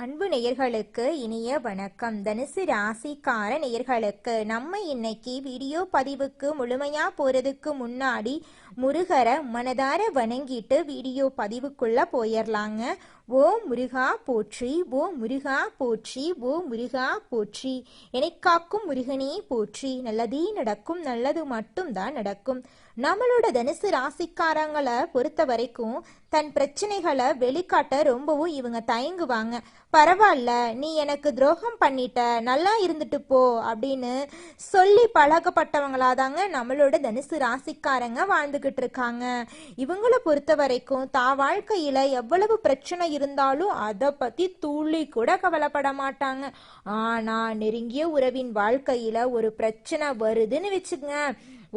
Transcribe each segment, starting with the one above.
அன்பு நேயர்களுக்கு இனிய வணக்கம். தனுசு ராசிக்கார நேயர்களுக்கு நம்ம இன்னைக்கு வீடியோ பதிவுக்கு முழுமையா போறதுக்கு முன்னாடி முருகரை மனதார வணங்கிட்டு வீடியோ பதிவுக்குள்ள போயிடலாங்க. ஓ முருகா போற்றி, ஓ முருகா போற்றி, ஓ முருகா போற்றி, காக்கும் முருகனே போற்றி. நல்லதே நடக்கும், நல்லது மட்டும்தான் நடக்கும். நம்மளோட தனுசு ராசிக்காரங்களை பொறுத்த வரைக்கும் தன் பிரச்சனைகளை வெளிக்காட்ட ரொம்பவும் இவங்க தயங்குவாங்க. பரவாயில்ல, நீ எனக்கு துரோகம் பண்ணிட்ட, நல்லா இருந்துட்டு போ அப்படின்னு சொல்லி பழகப்பட்டவங்களாதாங்க நம்மளோட தனுசு ராசிக்காரங்க வாழ்ந்துகிட்டு இருக்காங்க. இவங்களை பொறுத்த வரைக்கும் தான் வாழ்க்கையில எவ்வளவு பிரச்சனை இருந்தாலும் அதை பத்தி துளி கூட கவலைப்பட மாட்டாங்க. ஆனா நெருங்கிய உறவின் வாழ்க்கையில ஒரு பிரச்சனை வருதுன்னு வச்சுக்கங்க,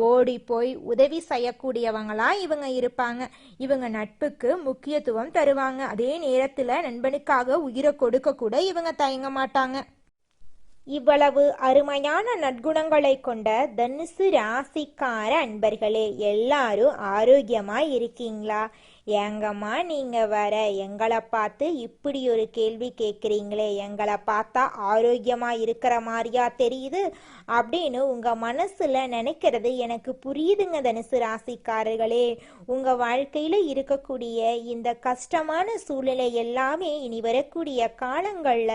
ஓடி போய் உதவி செய்யக்கூடியவங்களா இவங்க இருப்பாங்க. இவங்க நட்புக்கு முக்கியத்துவம் தருவாங்க. அதே நேரத்துல நண்பனுக்காக உயிரை கொடுக்க கூட இவங்க தயங்க மாட்டாங்க. இவ்வளவு அருமையான நற்குணங்களை கொண்ட தனுசு ராசிக்கார அன்பர்களே, எல்லாரும் ஆரோக்கியமா இருக்கீங்களா? ஏங்கம்மா நீங்க வர எங்களை பார்த்து இப்படி ஒரு கேள்வி கேட்குறீங்களே, எங்களை பார்த்தா ஆரோக்கியமா இருக்கிற மாதிரியா தெரியுது அப்படின்னு உங்க மனசுல நினைக்கிறது எனக்கு புரியுதுங்க. தனுசு ராசிக்காரர்களே, உங்க வாழ்க்கையில இருக்கக்கூடிய இந்த கஷ்டமான சூழ்நிலை எல்லாமே இனி வரக்கூடிய காலங்கள்ல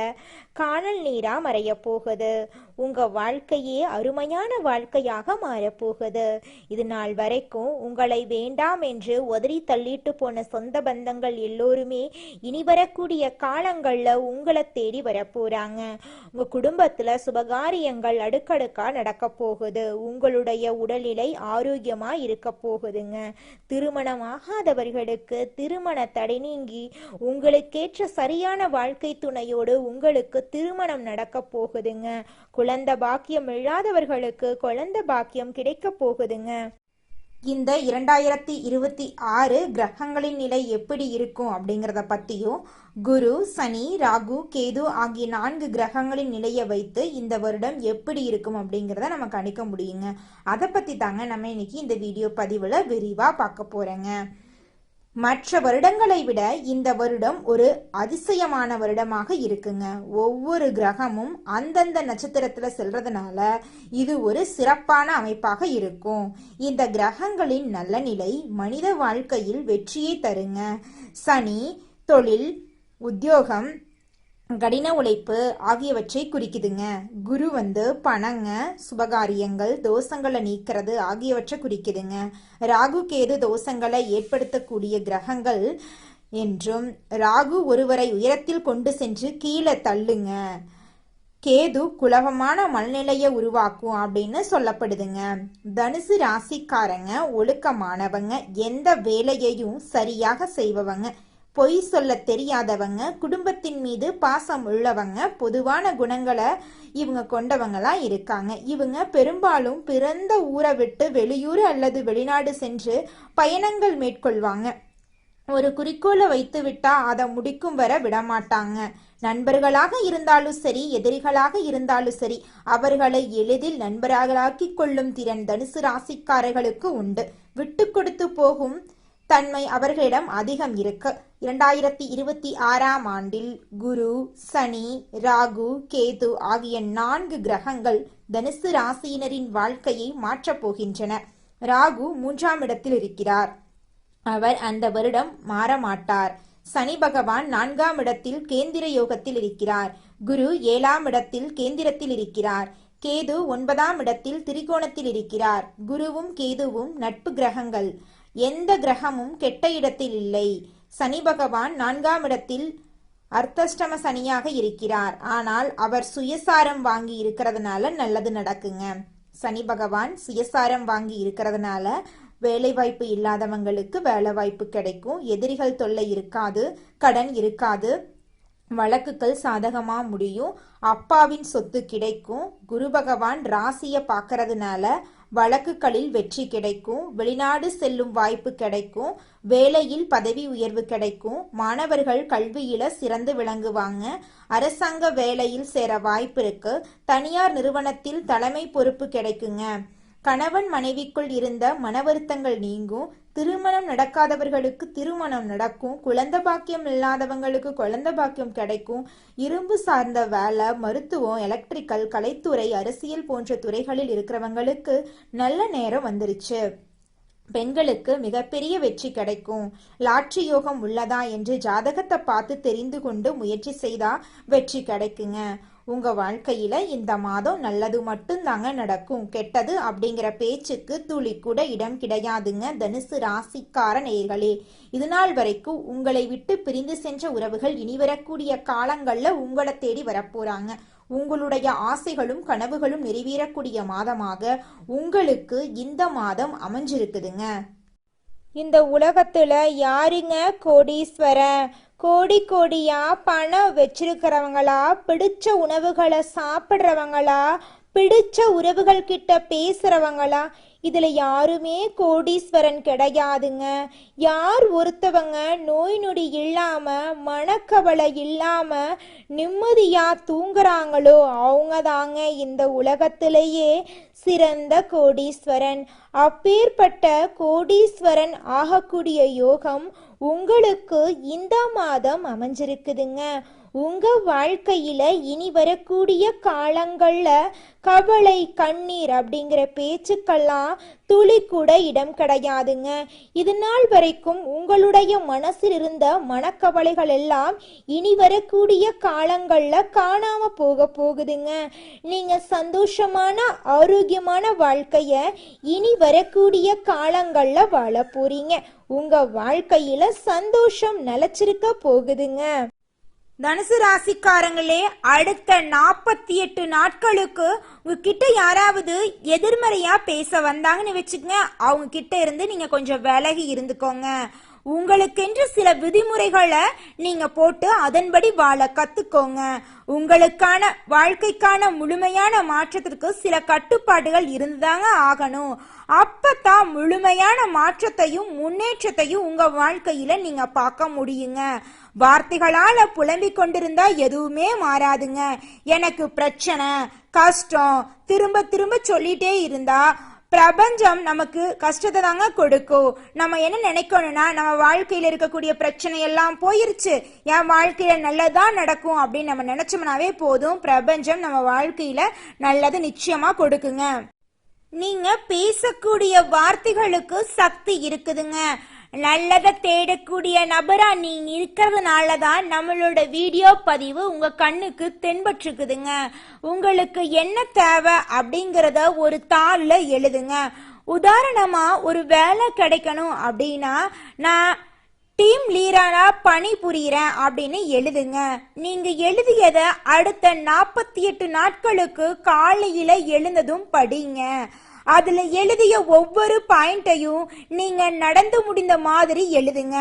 காணல் நீரா மறைய போகுது. உங்க வாழ்க்கையே அருமையான வாழ்க்கையாக மாறப்போகுது. இது நாள் வரைக்கும் உங்களை வேண்டாம் என்று உதறி தள்ளிட்டு போன சொந்த பந்தங்கள் எல்லோருமே இனி வரக்கூடிய காலங்கள்ல உங்களை தேடி வரப்போறாங்க. உங்க குடும்பத்துல சுபகாரியங்கள் அடுக்கடுக்கா நடக்க போகுது. உங்களுடைய உடல்நிலை ஆரோக்கியமா இருக்க போகுதுங்க. திருமணமாகாதவர்களுக்கு திருமண தடை நீங்கி உங்களுக்கேற்ற சரியான வாழ்க்கை துணையோடு உங்களுக்கு திருமணம் நடக்க போகுதுங்க. குழந்தை பாக்கியம் இல்லாதவர்களுக்கு குழந்தை பாக்கியம் கிடைக்க போகுதுங்க. இந்த 2026 கிரகங்களின் நிலை எப்படி இருக்கும் அப்படிங்கிறத பற்றியும், குரு, சனி, ராகு, கேது ஆகிய 4 கிரகங்களின் நிலையை வைத்து இந்த வருடம் எப்படி இருக்கும் அப்படிங்கிறத நம்ம கணிக்க முடியுங்க. அதை பற்றி தாங்க நம்ம இன்னைக்கு இந்த வீடியோ பதிவில் விரிவாக பார்க்க போகிறேங்க. மற்ற வருடங்களை விட இந்த வருடம் ஒரு அதிசயமான வருடமாக இருக்குங்க. ஒவ்வொரு கிரகமும் அந்தந்த நட்சத்திரத்துல செல்றதுனால இது ஒரு சிறப்பான அமைப்பாக இருக்கும். இந்த கிரகங்களின் நல்ல நிலை மனித வாழ்க்கையில் வெற்றியை தருங்க. சனி தொழில், உத்தியோகம், கடின உழைப்பு ஆகியவற்றை குறிக்குதுங்க. குரு பணங்க, சுபகாரியங்கள், தோஷங்களை நீக்கிறது ஆகியவற்றை குறிக்குதுங்க. ராகு கேது தோஷங்களை ஏற்படுத்தக்கூடிய கிரகங்கள் என்றும், ராகு ஒருவரை உயரத்தில் கொண்டு சென்று கீழே தள்ளுங்க, கேது குழப்பமான மனநிலையை உருவாக்கும் அப்படின்னு சொல்லப்படுதுங்க. தனுசு ராசிக்காரங்க ஒழுக்கமானவங்க, எந்த வேலையையும் சரியாக செய்பவங்க, பொய் சொல்ல தெரியாதவங்க, குடும்பத்தின் மீது பாசம் உள்ளவங்க, பொதுவான குணங்களை இவங்க கொண்டவங்களா இருக்காங்க. இவங்க பெரும்பாலும் பிறந்த ஊரை விட்டு வெளியூர் அல்லது வெளிநாடு சென்று பயணங்கள் மேற்கொள்வாங்க. ஒரு குறிக்கோளை வைத்து விட்டா அதை முடிக்கும் வர விடமாட்டாங்க. நண்பர்களாக இருந்தாலும் சரி, எதிரிகளாக இருந்தாலும் சரி, அவர்களை எளிதில் நண்பர்களாக்கி கொள்ளும் திறன் தனுசு ராசிக்காரர்களுக்கு உண்டு. விட்டு கொடுத்து போகும் தன்மை அவர்களிடம் அதிகம் இருக்கு. 2026 ஆண்டில் குரு, சனி, ராகு, கேது ஆகிய 4 கிரகங்கள் தனுசு ராசியினரின் வாழ்க்கையை மாற்றப் போகின்றன. ராகு 3ஆம் இடத்தில் இருக்கிறார். அவர் அந்த வருடம் மாறமாட்டார். சனி பகவான் 4ஆம் இடத்தில் கேந்திர யோகத்தில் இருக்கிறார். குரு 7ஆம் இடத்தில் கேந்திரத்தில் இருக்கிறார். கேது 9ஆம் இடத்தில் திரிகோணத்தில் இருக்கிறார். குருவும் கேதுவும் நட்பு கிரகங்கள். எந்த கிரகமும் கெட்ட இடத்தில் இல்லை. சனி பகவான் 4ஆம் இடத்தில் அர்த்தஷ்டம சனியாக இருக்கிறார். ஆனால் அவர் சுயசாரம் வாங்கி இருக்கிறதுனால நல்லது நடக்குங்க. சனி பகவான் சுயசாரம் வாங்கி இருக்கிறதுனால வேலை வாய்ப்பு இல்லாதவங்களுக்கு வேலை வாய்ப்பு கிடைக்கும். எதிரிகள் தொல்லை இருக்காது, கடன் இருக்காது, வழக்குகள் சாதகமா முடியும், அப்பாவின் சொத்து கிடைக்கும். குரு பகவான் ராசியை பார்க்கறதுனால வழக்குகளில் வெற்றி கிடைக்கும், வெளிநாடு செல்லும் வாய்ப்பு கிடைக்கும், வேலையில் பதவி உயர்வு கிடைக்கும், மாணவர்கள் கல்வியில சிறந்து விளங்குவாங்க, அரசாங்க வேலையில் சேர வாய்ப்பு இருக்கு, தனியார் நிறுவனத்தில் தலைமை பொறுப்பு கிடைக்குங்க. கணவன் மனைவிக்குள் இருந்த மனவருத்தங்கள் நீங்கும். திருமணம் நடக்காதவர்களுக்கு திருமணம் நடக்கும். குழந்தை பாக்கியம் இல்லாதவங்களுக்கு குழந்தை பாக்கியம் கிடைக்கும். இரும்பு சார்ந்த வேலை, மருத்துவம், எலக்ட்ரிக்கல், கலைத்துறை, அரசியல் போன்ற துறைகளில் இருக்கிறவங்களுக்கு நல்ல நேரம் வந்துருச்சு. பெண்களுக்கு மிகப்பெரிய வெற்றி கிடைக்கும். லாட்ரி யோகம் உள்ளதா என்று ஜாதகத்தை பார்த்து தெரிந்து கொண்டு முயற்சி செய்தா வெற்றி கிடைக்குங்க. உங்க வாழ்க்கையில இந்த மாதம் நல்லது மட்டும்தாங்க நடக்கும். கெட்டது அப்படிங்கிற பேச்சுக்கு துளி கூட இடம் கிடையாதுங்க. தனுசு ராசிக்கார நேயர்களே, இது நாள் வரைக்கும் உங்களை விட்டு பிரிந்து சென்ற உறவுகள் இனி வரக்கூடிய காலங்கள்ல உங்களை தேடி வரப்போறாங்க. உங்களுடைய ஆசைகளும் கனவுகளும் நிறைவேறக்கூடிய மாதமாக உங்களுக்கு இந்த மாதம் அமைஞ்சிருக்குதுங்க. இந்த உலகத்துல யாருங்க கோடீஸ்வரன்? கோடி கோடியா பணம் வச்சிருக்கிறவங்களா, பிடிச்ச உணவுகளை சாப்பிட்றவங்களா, பிடிச்ச உறவுகள் கிட்ட பேசுறவங்களா? இதுல யாருமே கோடீஸ்வரன் கிடையாதுங்க. யார் ஒருத்தவங்க நோய் நொடி இல்லாம, மனக்கவலை இல்லாம நிம்மதியா தூங்குறாங்களோ அவங்க தாங்க இந்த உலகத்திலேயே சிறந்த கோடீஸ்வரன். அப்பேற்பட்ட கோடீஸ்வரன் ஆகக்கூடிய யோகம் உங்களுக்கு இந்த மாதம் அமைஞ்சிருக்குதுங்க. உங்க வாழ்க்கையில இனி வரக்கூடிய காலங்கள்ல கவலை, கண்ணீர் அப்படிங்கிற பேச்சுக்கெல்லாம் துளி கூட இடம் கிடையாதுங்க. இது நாள் வரைக்கும் உங்களுடைய மனசில் இருந்த மனக்கவலைகள் எல்லாம் இனி வரக்கூடிய காலங்கள்ல காணாம போகுதுங்க. நீங்க சந்தோஷமான ஆரோக்கியமான வாழ்க்கைய இனி வரக்கூடிய காலங்கள்ல வாழ போறீங்க. உங்க வாழ்க்கையில சந்தோஷம் நிலைச்சிருக்க போகுதுங்க. தனுசு ராசிக்காரங்களே, அடுத்த 48 நாட்களுக்கு உங்ககிட்ட யாராவது எதிர்மறையா பேச வந்தாங்கன்னு வச்சுக்கங்க, அவங்க கிட்ட இருந்து நீங்க கொஞ்சம் விலகி இருந்துக்கோங்க. உங்களுக்கென்று சில விதிமுறைகளை நீங்க போட்டு அதன்படி வாழ கத்துக்கோங்க. உங்களுக்கான வாழ்க்கைக்கான முழுமையான மாற்றத்திற்கு சில கட்டுப்பாடுகள் இருந்துதாங்க ஆகணும். அப்பதான் முழுமையான மாற்றத்தையும் முன்னேற்றத்தையும் உங்க வாழ்க்கையில நீங்க பார்க்க முடியுங்க. வார்த்தைகளால புலம்பிக் கொண்டிருந்தா எதுவுமே மாறாதுங்க. எனக்கு பிரச்சனை, கஷ்டம் திரும்ப திரும்ப சொல்லிட்டே இருந்தா பிரபஞ்சம் நமக்கு கஷ்டத்தை தாங்க கொடுக்கும். நம்ம என்ன நினைக்கணும்னா, நம்ம வாழ்க்கையில இருக்கக்கூடிய பிரச்சனை எல்லாம் போயிருச்சு, என் வாழ்க்கையில நல்லதா நடக்கும் அப்படின்னு நம்ம நினைச்சோம்னாவே போதும். பிரபஞ்சம் நம்ம வாழ்க்கையில நல்லது நிச்சயமா கொடுக்குங்க. நீங்க பேசக்கூடிய வார்த்தைகளுக்கு சக்தி இருக்குதுங்க. நல்லதை தேடக்கூடிய நபரா நீங்க இருக்கிறதுனாலதான் நம்மளோட வீடியோ பதிவு உங்க கண்ணுக்கு தென்பற்றுக்குதுங்க. உங்களுக்கு என்ன தேவை அப்படிங்கிறத ஒரு தாள்ல எழுதுங்க. உதாரணமா ஒரு வேலை கிடைக்கணும் அப்படின்னா, நான் டீம் லீடரா பணி புரிகிறேன் அப்படின்னு எழுதுங்க. நீங்க எழுதியத அடுத்த 48 நாட்களுக்கு காலையில எழுந்ததும் படிங்க. அதுல எழுதிய ஒவ்வொரு பாயிண்டையும் நீங்க நடந்து முடிந்த மாதிரி எழுதுங்க.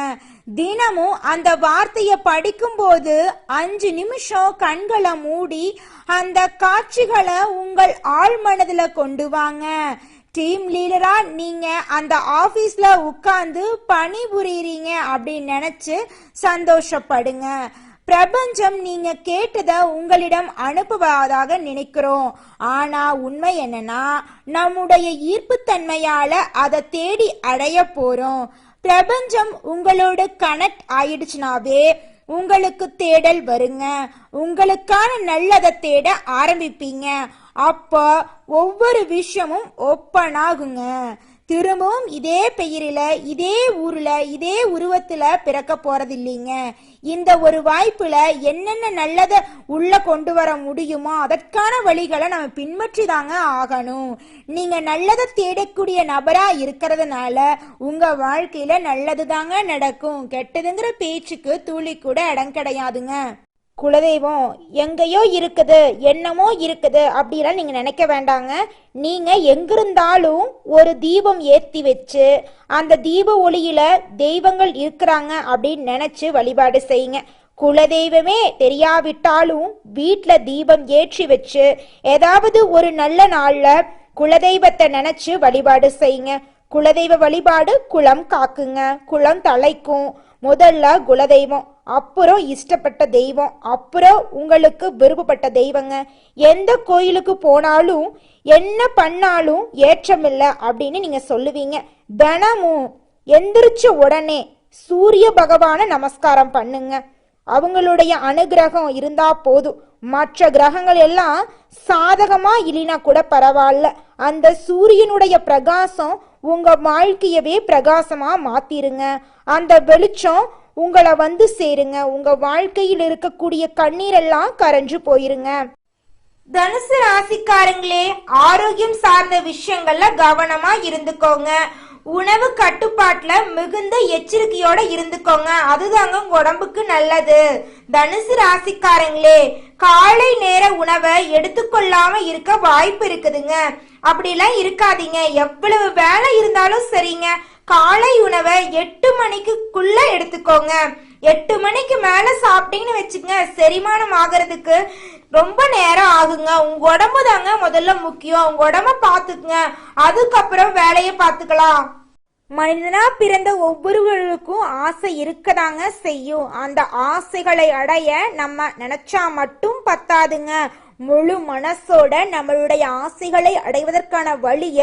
தினமும் அந்த வார்த்தைய படிக்கும் போது 5 நிமிஷம் கண்களை மூடி அந்த காட்சிகளை உங்கள் ஆழ் மனதுல கொண்டு வாங்க. டீம் லீடரா நீங்க அந்த ஆபீஸ்ல உட்கார்ந்து பணிபுரியறீங்க அப்படின்னு நினைச்சு சந்தோஷப்படுங்க. பிரபஞ்சம் நீங்க கேட்டதை உங்களிடம் அனுப்புவதாக நினைக்கிறோம். ஆனா உண்மை என்னன்னா, நம்முடைய ஈர்ப்பு தன்மையால அதை தேடி அடைய போறோம். பிரபஞ்சம் உங்களோட கனெக்ட் ஆயிடுச்சுனாவே உங்களுக்கு தேடல் வருங்க. உங்களுக்கான நல்லதை தேட ஆரம்பிப்பீங்க. அப்போ ஒவ்வொரு விஷயமும் ஓப்பன் ஆகுங்க. திரும்பவும் இதே பெயரில, இதே ஊர்ல, இதே உருவத்துல பிறக்க போறது இல்லைங்க. இந்த ஒரு வாய்ப்புல என்னென்ன நல்லதை உள்ள கொண்டு வர முடியுமோ அதற்கான வழிகளை நம்ம பின்பற்றி தாங்க ஆகணும். நீங்க நல்லதை தேடக்கூடிய நபரா இருக்கிறதுனால உங்க வாழ்க்கையில நல்லது தாங்க நடக்கும். கெட்டதுங்கிற பேச்சுக்கு துளி கூட இடம் கிடையாதுங்க. குலதெய்வம் எங்கேயோ இருக்குது, என்னமோ இருக்குது அப்படிலாம் நீங்க நினைக்க வேண்டாங்க. நீங்க எங்கிருந்தாலும் ஒரு தீபம் ஏத்தி வச்சு அந்த தீப ஒளியில தெய்வங்கள் இருக்கிறாங்க அப்படின்னு நினைச்சு வழிபாடு செய்யுங்க. குலதெய்வமே தெரியாவிட்டாலும் வீட்டுல தீபம் ஏற்றி வச்சு ஏதாவது ஒரு நல்ல நாள்ல குலதெய்வத்தை நினைச்சு வழிபாடு செய்யுங்க. குலதெய்வ வழிபாடு குலம் காக்குங்க, குலம் தலைக்கும். முதல்ல குலதெய்வம், அப்புறம் இஷ்டப்பட்ட தெய்வம், அப்புறம் உங்களுக்கு விருப்பப்பட்ட தெய்வங்க. எந்த கோயிலுக்கு போனாலும் என்ன பண்ணாலும் ஏற்றமில்லை அப்படின்னு நீங்க சொல்லுவீங்க. தினமும் எந்திரிச்ச உடனே சூரிய பகவான நமஸ்காரம் பண்ணுங்க. அவங்களுடைய அனுகிரகம் இருந்தா போதும். மற்ற கிரகங்கள் எல்லாம் சாதகமா இல்லைனா கூட பரவாயில்ல, அந்த சூரியனுடைய பிரகாசம் உங்க வாழ்க்கையவே பிரகாசமா மாத்திருங்க. அந்த வெளிச்சம் உங்களை வந்து சேருங்க. உங்க வாழ்க்கையில் இருக்கக்கூடிய கண்ணீரெல்லாம் கரைஞ்சு போயிருங்க. தனுசு ராசிக்காரங்களே, ஆரோக்கியம் சார்ந்த விஷயங்கள்ல கவனமா இருந்துக்கோங்க. உணவு கட்டுப்பாட்டுல மிகுந்த எச்சரிக்கையோட இருந்துக்கோங்க. அதுதாங்க உங்க உடம்புக்கு நல்லது. தனுசு ராசிக்காரங்களே, காலை நேர உணவை எடுத்துக்கொள்ளாம இருக்க வாய்ப்பு இருக்குதுங்க. அப்படிலாம் இருக்காதீங்க. எவ்வளவு வேலை இருந்தாலும் சரிங்க, காலை உணவை 8 மணிக்குள்ள எடுத்துக்கோங்க. 8 மணிக்கு மேல சாப்பிட்டீங்கன்னு வச்சுங்க, செரிமானம் ஆகிறதுக்கு ரொம்ப நேரம் ஆகுங்க. உங்க உடம்பு தாங்க முதல்ல முக்கியம். உங்க உடம்ப பாத்துக்குங்க, அதுக்கப்புறம் வேலையை பார்த்துக்கலாம். மனிதனா பிறந்த ஒவ்வொருவருக்கும் ஆசை இருக்கதாங்க செய்யும். அந்த ஆசைகளை அடைய நம்ம நினைச்சா மட்டும் பத்தாதுங்க. முழு மனசோட நம்மளுடைய ஆசைகளை அடைவதற்கான வழிய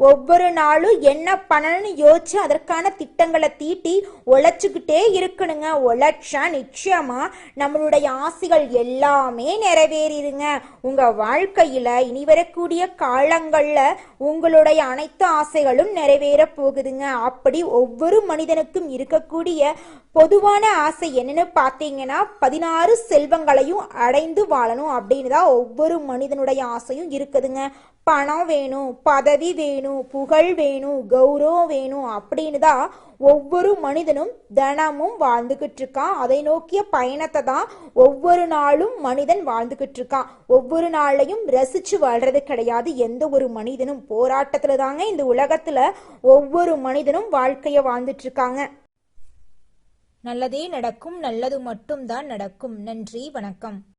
ஒவ்வொரு நாளும் என்ன பண்ணணும்னு யோசிச்சு அதற்கான திட்டங்களை தீட்டி உழைச்சுக்கிட்டே இருக்கணுங்க. உழைச்சா நிச்சயமா நம்மளுடைய ஆசைகள் எல்லாமே நிறைவேறிடுங்க. உங்க வாழ்க்கையில இனி வரக்கூடிய காலங்கள்ல உங்களுடைய அனைத்து ஆசைகளும் நிறைவேற போகுதுங்க. அப்படி ஒவ்வொரு மனிதனுக்கும் இருக்கக்கூடிய பொதுவான ஆசை என்னன்னு பார்த்தீங்கன்னா 16 செல்வங்களையும் அடைந்து வாழணும் அப்படின்னு தான் ஒவ்வொரு மனிதனுடைய ஆசையும் இருக்குதுங்க. பணம் வேணும், பதவி வேணும், புகழ் வேணும், கௌரவம் வேணும் அப்படின்னு தான் ஒவ்வொரு மனிதனும் தினமும் வாழ்ந்துகிட்டு இருக்கான். அதை நோக்கிய பயணத்தை தான் ஒவ்வொரு நாளும் மனிதன் வாழ்ந்துகிட்டு இருக்கான். ஒவ்வொரு நாளையும் ரசிச்சு வாழ்றது கிடையாது. எந்த ஒரு மனிதனும் போராட்டத்துல தாங்க இந்த உலகத்துல ஒவ்வொரு மனிதனும் வாழ்க்கைய வாழ்ந்துட்டு இருக்காங்க. நல்லதே நடக்கும், நல்லது மட்டும் தான் நடக்கும். நன்றி, வணக்கம்.